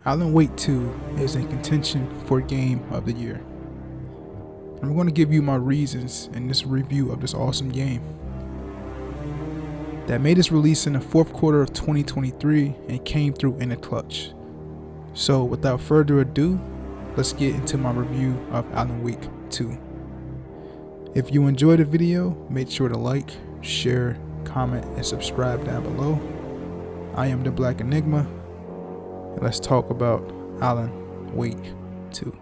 Alan Wake 2 is in contention for Game of the Year. I'm going to give you my reasons in this review of this awesome game that made its release in the fourth quarter of 2023 and came through in a clutch. So without further ado, let's get into my review of Alan Wake 2. If you enjoyed the video, make sure to like, share, comment, and subscribe down below. I am the Black Enigma. Let's talk about Alan Wake 2.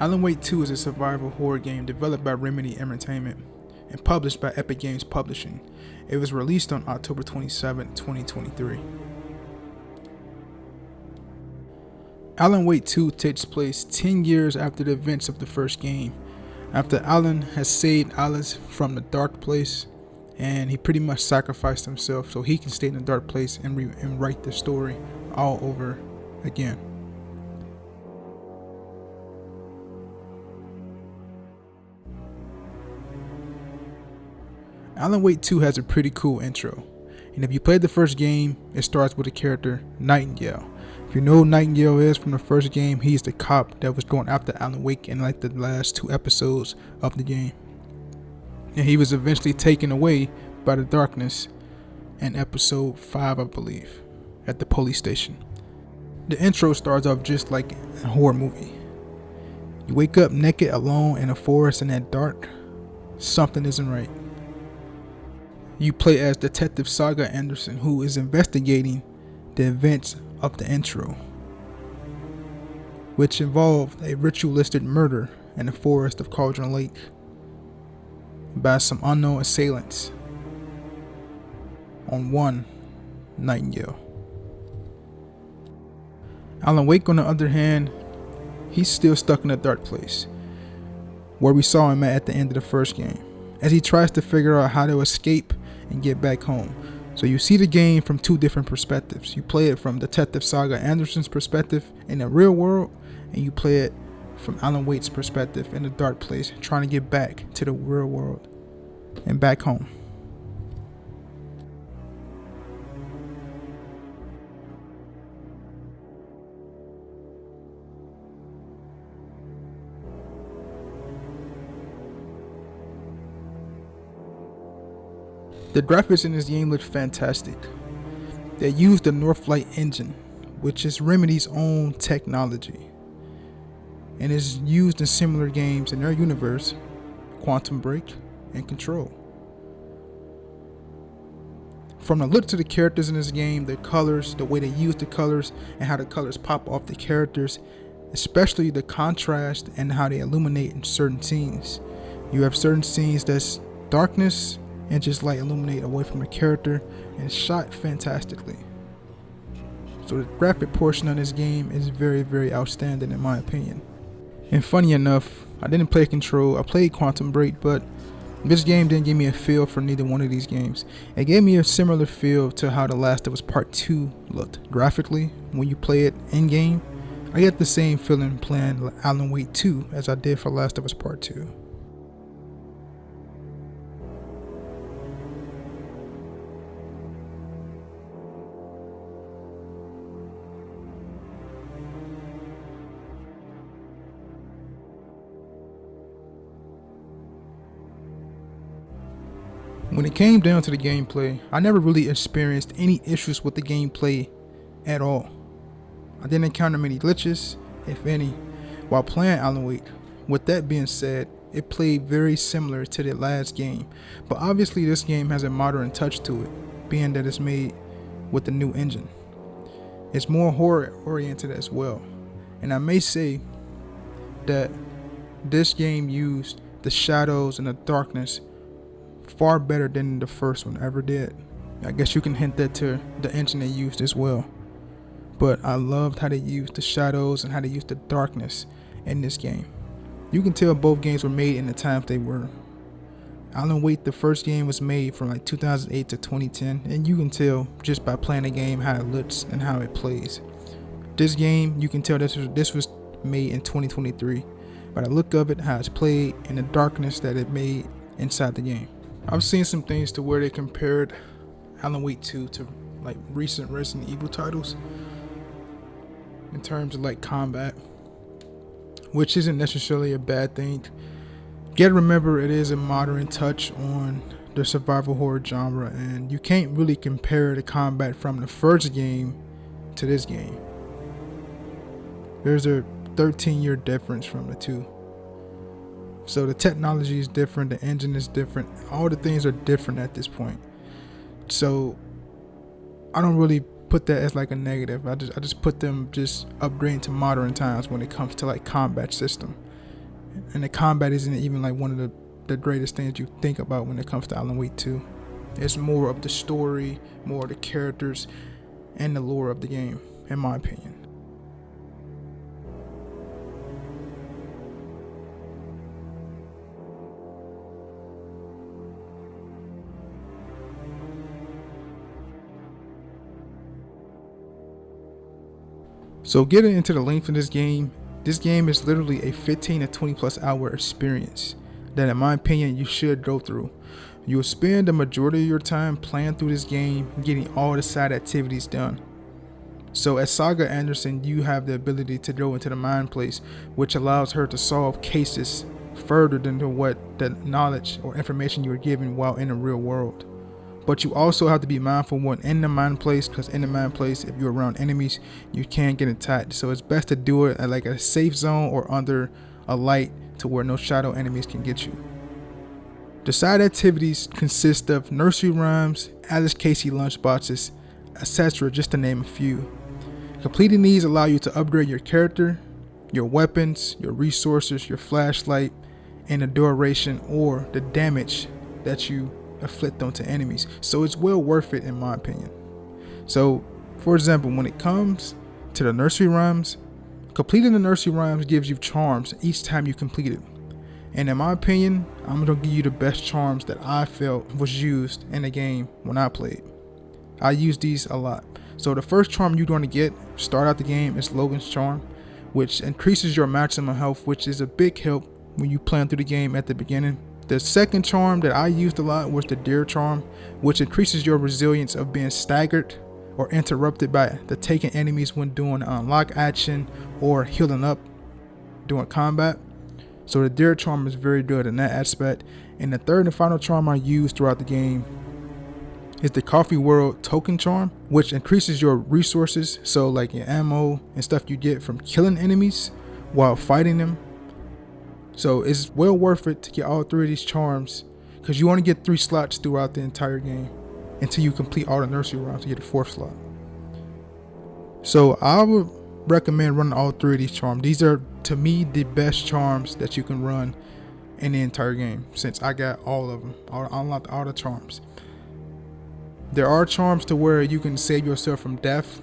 Alan Wake 2 is a survival horror game developed by Remedy Entertainment and published by Epic Games Publishing. It was released on October 27, 2023. Alan Wake 2 takes place 10 years after the events of the first game, after Alan has saved Alice from the dark place, and he pretty much sacrificed himself so he can stay in the dark place and write the story all over again. Alan Wake 2 has a pretty cool intro, and if you played the first game, it starts with the character Nightingale. If you know who Nightingale is from the first game, he's the cop that was going after Alan Wake in like the last 2 episodes of the game. And he was eventually taken away by the darkness in episode 5, I believe, at the police station. The intro starts off just like a horror movie. You wake up naked alone in a forest in that dark. Something isn't right. You play as Detective Saga Anderson, who is investigating the events of the intro, which involved a ritualistic murder in the forest of Cauldron Lake by some unknown assailants on one Nightingale. Alan Wake, on the other hand, he's still stuck in a dark place where we saw him at the end of the first game, as he tries to figure out how to escape and get back home. So you see the game from 2 different perspectives. You play it from Detective Saga Anderson's perspective in the real world, and you play it from Alan Wake's perspective in the dark place, trying to get back to the real world and back home. The graphics in this game look fantastic. They use the Northlight engine, which is Remedy's own technology, and is used in similar games in their universe, Quantum Break and Control. From the looks of the characters in this game, the colors, the way they use the colors, and how the colors pop off the characters, especially the contrast and how they illuminate in certain scenes. You have certain scenes that's darkness and just light illuminate away from the character, and shot fantastically. So the graphic portion of this game is very, very outstanding in my opinion. And funny enough, I didn't play Control, I played Quantum Break, but this game didn't give me a feel for neither one of these games. It gave me a similar feel to how The Last of Us Part 2 looked. Graphically, when you play it in-game, I get the same feeling playing Alan Wake 2 as I did for Last of Us Part 2. When it came down to the gameplay, I never really experienced any issues with the gameplay at all. I didn't encounter many glitches, if any, while playing Alan Wake. With that being said, it played very similar to the last game, but obviously this game has a modern touch to it, being that it's made with the new engine. It's more horror oriented as well, and I may say that this game used the shadows and the darkness far better than the first one ever did. I guess you can hint that to the engine they used as well. But I loved how they used the shadows and how they used the darkness in this game. You can tell both games were made in the times they were. Alan Wake, the first game, was made from like 2008 to 2010, and you can tell just by playing the game how it looks and how it plays. This game, you can tell this was made in 2023. by the look of it, how it's played, and the darkness that it made inside the game. I've seen some things to where they compared Alan Wake 2 to like recent Resident Evil titles in terms of like combat, which isn't necessarily a bad thing. You gotta remember, it is a modern touch on the survival horror genre, and you can't really compare the combat from the first game to this game. There's a 13-year difference from the two. So the technology is different, the engine is different, all the things are different at this point. So I don't really put that as like a negative. I just put them just upgrading to modern times when it comes to like combat system. And the combat isn't even like one of the greatest things you think about when it comes to Alan Wake 2. It's more of the story, more of the characters, and the lore of the game, in my opinion. So getting into the length of this game is literally a 15 to 20 plus hour experience that, in my opinion, you should go through. You will spend the majority of your time playing through this game, getting all the side activities done. So as Saga Anderson, you have the ability to go into the mind place, which allows her to solve cases further than to what the knowledge or information you were given while in the real world. But you also have to be mindful when in the mind place, because in the mind place, if you're around enemies, you can get attacked. So it's best to do it at like a safe zone or under a light to where no shadow enemies can get you. The side activities consist of nursery rhymes, Alice Casey lunchboxes, etc., just to name a few. Completing these allow you to upgrade your character, your weapons, your resources, your flashlight, and the duration or the damage that you inflict onto enemies. So it's well worth it, in my opinion. So for example, when it comes to the nursery rhymes, completing the nursery rhymes gives you charms each time you complete it. And in my opinion, I'm gonna give you the best charms that I felt was used in the game when I played. I use these a lot. So the first charm you're going to get start out the game is Logan's charm, which increases your maximum health, which is a big help when you plan through the game at the beginning. The second charm that I used a lot was the Deer charm, which increases your resilience of being staggered or interrupted by the taken enemies when doing unlock action or healing up during combat. So the Deer charm is very good in that aspect. And the third and final charm I used throughout the game is the Coffee World token charm, which increases your resources, so like your ammo and stuff you get from killing enemies while fighting them. So it's well worth it to get all three of these charms, because you only get 3 slots throughout the entire game until you complete all the nursery rounds to get the 4th slot. So I would recommend running all 3 of these charms. These are, to me, the best charms that you can run in the entire game, since I got all of them. I unlocked all the charms. There are charms to where you can save yourself from death,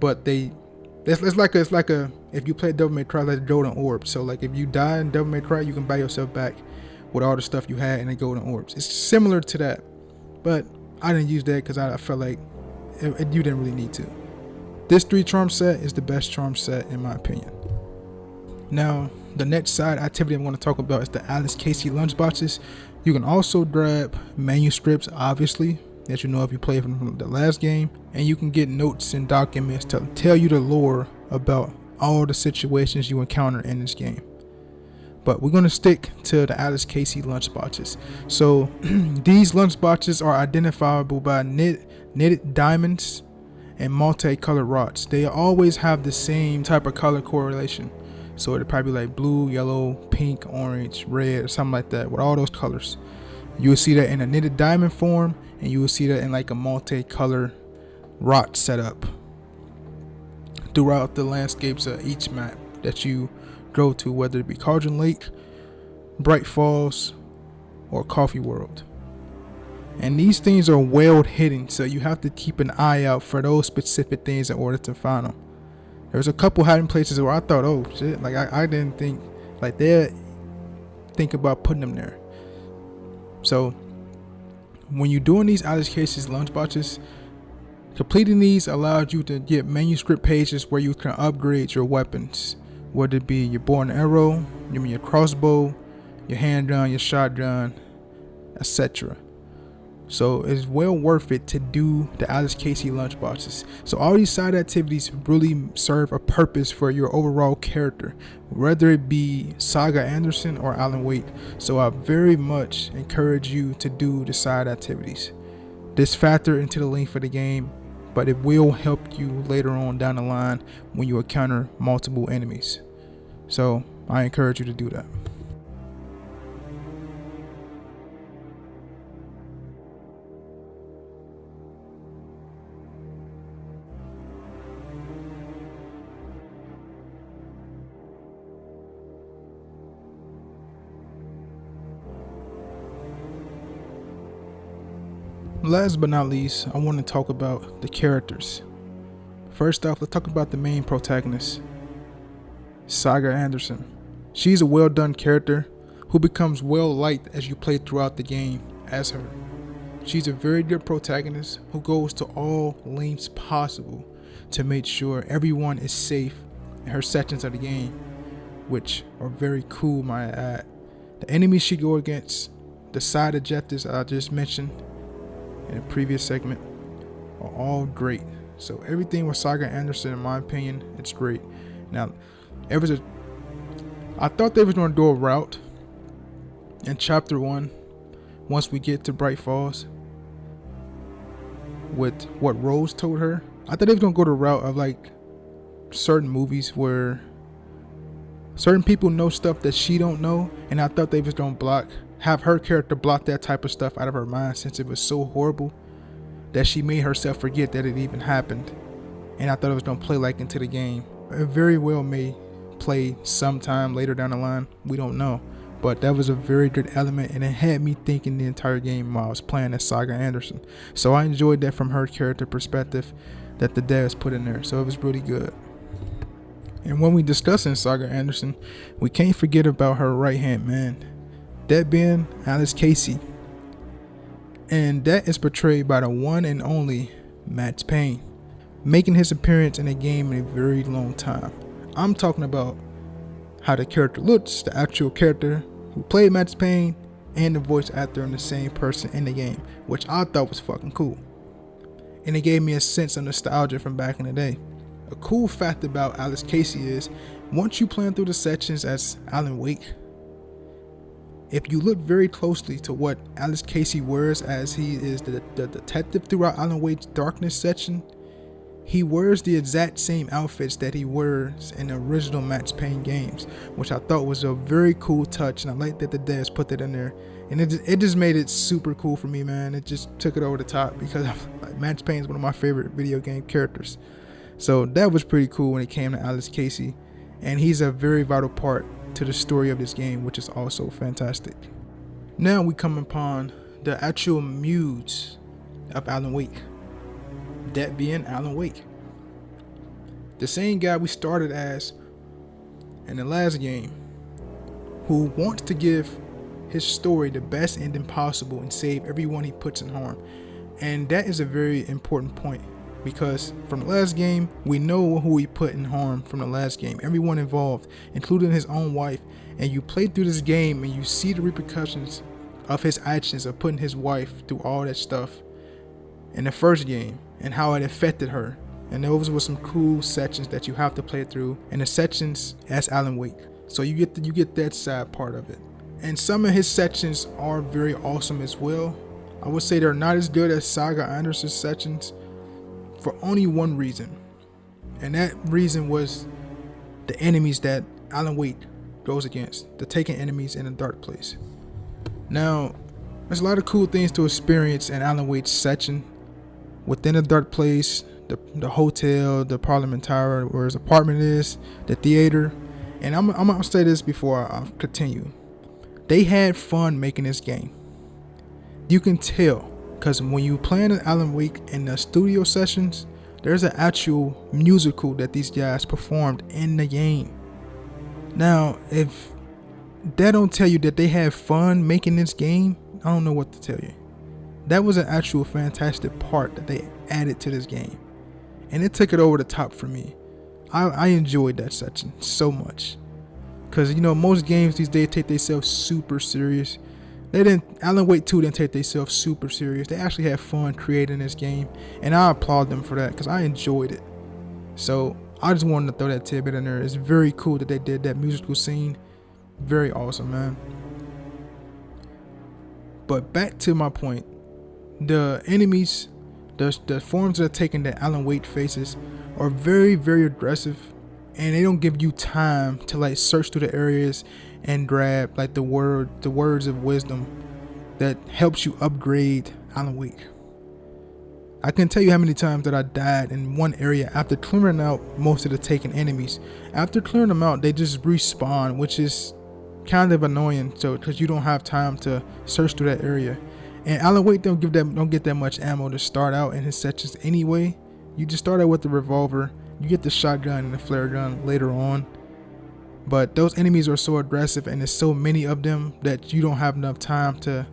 but it's like a if you play Devil May Cry, like the golden orb. So like if you die in Devil May Cry, you can buy yourself back with all the stuff you had in the golden orbs. It's similar to that, but I didn't use that because I felt like you didn't really need to. This 3 charm set is the best charm set in my opinion. Now the next side activity I'm going to talk about is the Alice Casey lunchboxes. You can also grab manuscripts, obviously, that you know if you play from the last game, and you can get notes and documents to tell you the lore about all the situations you encounter in this game. But we're going to stick to the Alice Casey lunchboxes. So these lunchboxes are identifiable by knitted diamonds and multicolored rods. They always have the same type of color correlation, so it'll probably be like blue, yellow, pink, orange, red, or something like that, with all those colors. You will see that in a knitted diamond form, and you will see that in like a multicolor rot setup throughout the landscapes of each map that you go to, whether it be Cauldron Lake, Bright Falls, or Coffee World. And these things are well hidden, so you have to keep an eye out for those specific things in order to find them. There's a couple hiding places where I thought, oh shit, like I didn't think like they think about putting them there. So when you're doing these Alice Casey's lunchboxes, completing these allows you to get manuscript pages where you can upgrade your weapons, whether it be your bow and arrow, your crossbow, your handgun, your shotgun, etc. So it's well worth it to do the Alice Casey lunchboxes. So all these side activities really serve a purpose for your overall character, whether it be Saga Anderson or Alan Wake. So I very much encourage you to do the side activities. This factor into the length of the game, but it will help you later on down the line when you encounter multiple enemies. So I encourage you to do that. Last but not least, I want to talk about the characters. First off, let's talk about the main protagonist, Saga Anderson. She's a well done character who becomes well liked as you play throughout the game as her. She's a very good protagonist who goes to all lengths possible to make sure everyone is safe in her sections of the game, which are very cool, might I add. The enemies she go against, the side objectives I just mentioned in a previous segment, are all great. So everything with Saga Anderson, in my opinion, it's great. Now, I thought they was going to do a route in chapter 1 once we get to Bright Falls with what Rose told her. I thought they was going to go the route of like certain movies where certain people know stuff that she don't know, and I thought they was going to have her character block that type of stuff out of her mind, since it was so horrible that she made herself forget that it even happened. And I thought it was going to play like into the game. It very well may play sometime later down the line, we don't know, but that was a very good element, and it had me thinking the entire game while I was playing as Saga Anderson. So I enjoyed that from her character perspective that the devs put in there, so it was really good. And when we discussing Saga Anderson, we can't forget about her right hand man, that being Alice Casey, and that is portrayed by the one and only Max Payne, making his appearance in the game in a very long time. I'm talking about how the character looks, the actual character who played Max Payne, and the voice actor in the same person in the game, which I thought was fucking cool, and it gave me a sense of nostalgia from back in the day. A cool fact about Alice Casey is, once you plan through the sections as Alan Wake, if you look very closely to what Alice Casey wears as he is the detective throughout Alan Wake's Darkness section, he wears the exact same outfits that he wears in the original Max Payne games, which I thought was a very cool touch, and I like that the devs put that in there, and it just made it super cool for me, man. It just took it over the top, because like, Max Payne is one of my favorite video game characters. So that was pretty cool when it came to Alice Casey, and he's a very vital part to the story of this game, which is also fantastic. Now we come upon the actual muse of Alan Wake, that being Alan Wake, the same guy we started as in the last game, who wants to give his story the best ending possible and save everyone he puts in harm. And that is a very important point, because from the last game, we know who he put in harm from the last game, everyone involved, including his own wife. And you play through this game and you see the repercussions of his actions of putting his wife through all that stuff in the first game, and how it affected her. And those were some cool sections that you have to play through, and the sections as Alan Wake. So you get that side part of it. And some of his sections are very awesome as well. I would say they're not as good as Saga Anderson's sections for only one reason, and that reason was the enemies that Alan Wake goes against, the taken enemies in a dark place. Now, there's a lot of cool things to experience in Alan Wake's section within a dark place, the hotel, the Parliament Tower where his apartment is, the theater. And I'm gonna say this before I continue. They had fun making this game. You can tell, because when you playing an Alan Wake in the studio sessions, there's an actual musical that these guys performed in the game. Now, if that don't tell you that they had fun making this game, I don't know what to tell you. That was an actual fantastic part that they added to this game, and it took it over the top for me. I enjoyed that section so much. Because, you know, most games these days take themselves super serious. Alan Wake 2 didn't take themselves super serious. They actually had fun creating this game. And I applaud them for that because I enjoyed it. So I just wanted to throw that tidbit in there. It's very cool that they did that musical scene. Very awesome, man. But back to my point. The enemies, the forms that are taken that Alan Wake faces are very, very aggressive. And they don't give you time to like search through the areas and grab like the words of wisdom that helps you upgrade Alan Wake. I can tell you how many times that I died in one area after clearing out most of the taken enemies. After clearing them out, they just respawn, which is kind of annoying. So because you don't have time to search through that area, and Alan Wake don't get that much ammo to start out in his sections anyway. You just start out with the revolver. You get the shotgun and the flare gun later on. But those enemies are so aggressive and there's so many of them that you don't have enough time to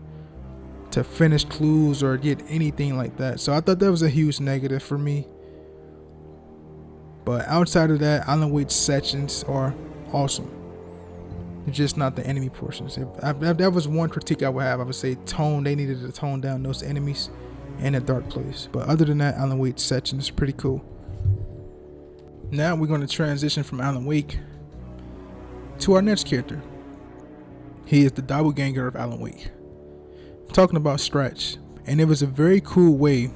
finish clues or get anything like that. So I thought that was a huge negative for me. But outside of that, Alan Wake's sections are awesome. It's just not the enemy portions. If that was one critique I would have, I would say they needed to tone down those enemies and the dark place. But other than that, Alan Wake's section is pretty cool. Now we're going to transition from Alan Wake to our next character. He is the doppelganger of Alan Wake. I'm talking about Scratch, and it was a very cool way.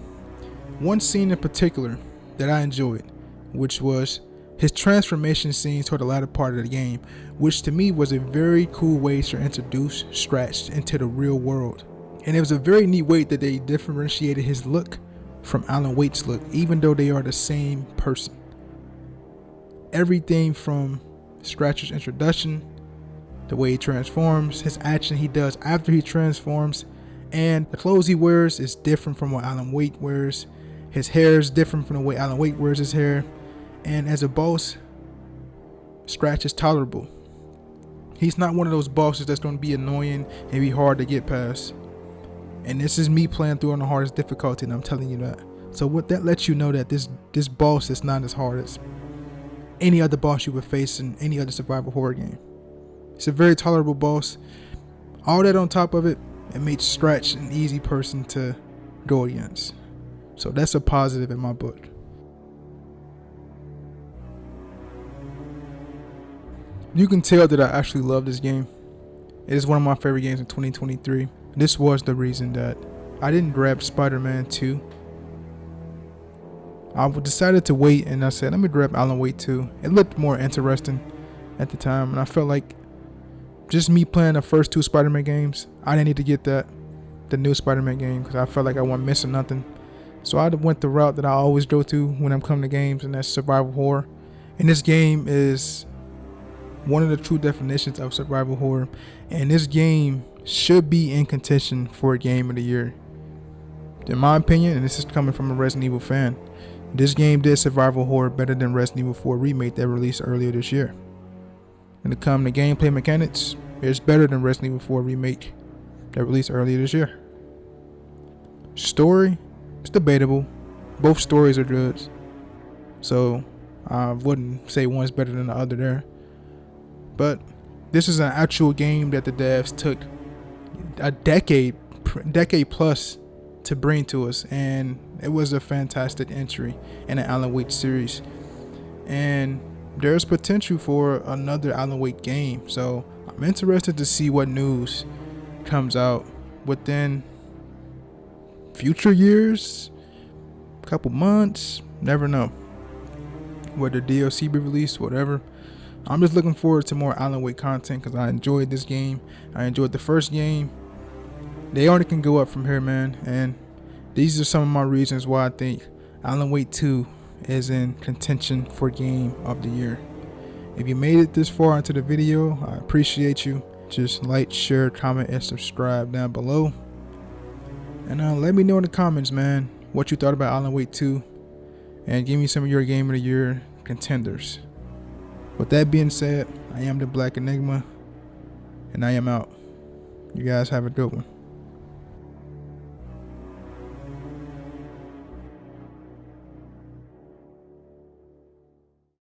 One scene in particular that I enjoyed, which was his transformation scenes toward the latter part of the game, which to me was a very cool way to introduce Scratch into the real world. And it was a very neat way that they differentiated his look from Alan Wake's look, even though they are the same person. Everything from Scratch's introduction, the way he transforms, his action he does after he transforms, and the clothes he wears is different from what Alan Wake wears. His hair is different from the way Alan Wake wears his hair. And as a boss, Scratch is tolerable. He's not one of those bosses that's going to be annoying and be hard to get past. And this is me playing through on the hardest difficulty, and I'm telling you that. So what that lets you know that this boss is not as hard as any other boss you would face in any other survival horror game. It's a very tolerable boss. All that on top of it, it makes Scratch an easy person to go against. So that's a positive in my book. You can tell that I actually love this game. It is one of my favorite games in 2023. This was the reason that I didn't grab Spider-Man 2. I decided to wait, and I said, let me grab Alan Wake 2. It looked more interesting at the time, and I felt like just me playing the first two Spider-Man games, I didn't need to get the new Spider-Man game, because I felt like I wasn't missing nothing. So I went the route that I always go to when I'm coming to games, and that's survival horror. And this game is one of the true definitions of survival horror, and this game should be in contention for a game of the year. In my opinion, and this is coming from a Resident Evil fan, this game did survival horror better than Resident Evil 4 Remake that released earlier this year. When it comes to gameplay mechanics, it's better than Resident Evil 4 Remake that released earlier this year. Story, it's debatable. Both stories are good, so I wouldn't say one's better than the other there. But this is an actual game that the devs took a decade plus to bring to us, and it was a fantastic entry in the Alan Wake series. And there's potential for another Alan Wake game, so I'm interested to see what news comes out within future years, a couple months, never know. Whether DLC be released, whatever. I'm just looking forward to more Alan Wake content because I enjoyed this game. I enjoyed the first game. They only can go up from here, man. And these are some of my reasons why I think Alan Wake 2 is in contention for Game of the Year. If you made it this far into the video, I appreciate you. Just like, share, comment, and subscribe down below. And let me know in the comments, man, what you thought about Alan Wake 2. And give me some of your Game of the Year contenders. With that being said, I am the Black Enigma, and I am out. You guys have a good one.